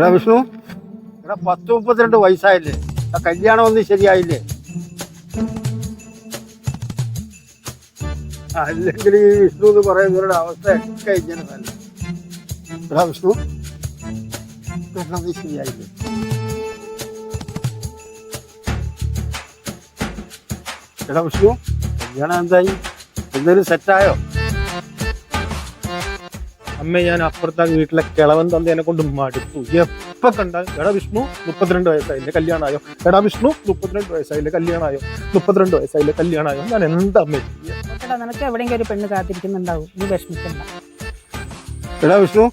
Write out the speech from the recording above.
എടാ വിഷ്ണു, എടാ 10-32 വയസ്സായില്ലേ? ആ കല്യാണം ഒന്നും ശരിയായില്ലേ? അല്ലെങ്കിൽ ഈ വിഷ്ണു എന്ന് പറയുന്നവരുടെ അവസ്ഥ ഒക്കെ ഇങ്ങനെ തന്നെ. എടാ വിഷ്ണു, കല്യാണം ഒന്നും ശരിയായില്ലേ? എടാ വിഷ്ണു, കല്യാണം എന്തായി? എന്തെങ്കിലും സെറ്റായോ? അമ്മ ഞാൻ അപ്പുറത്തെ വീട്ടിലെ കിളവൻ തന്തേനെ കൊണ്ട് മടുത്തു. എപ്പോ കണ്ടാൽ എടാ വിഷ്ണു 32 വയസ്സായില്ലേ കല്യാണമായോ, എടാ വിഷ്ണു 32 വയസ്സായില്ലേ കല്യാണമായോ, 32 വയസ്സായില്ലേ കല്യാണമായോ. ഞാൻ എന്താ അമ്മ ചെയ്യാ? എടാ നിനക്ക് എവിടെയെങ്കിലും ഒരു പെണ്ണ് കാത്തിരിക്കുന്നുണ്ടാവും, നീ വിഷമിക്കണ്ട. എടാ വിഷ്ണു,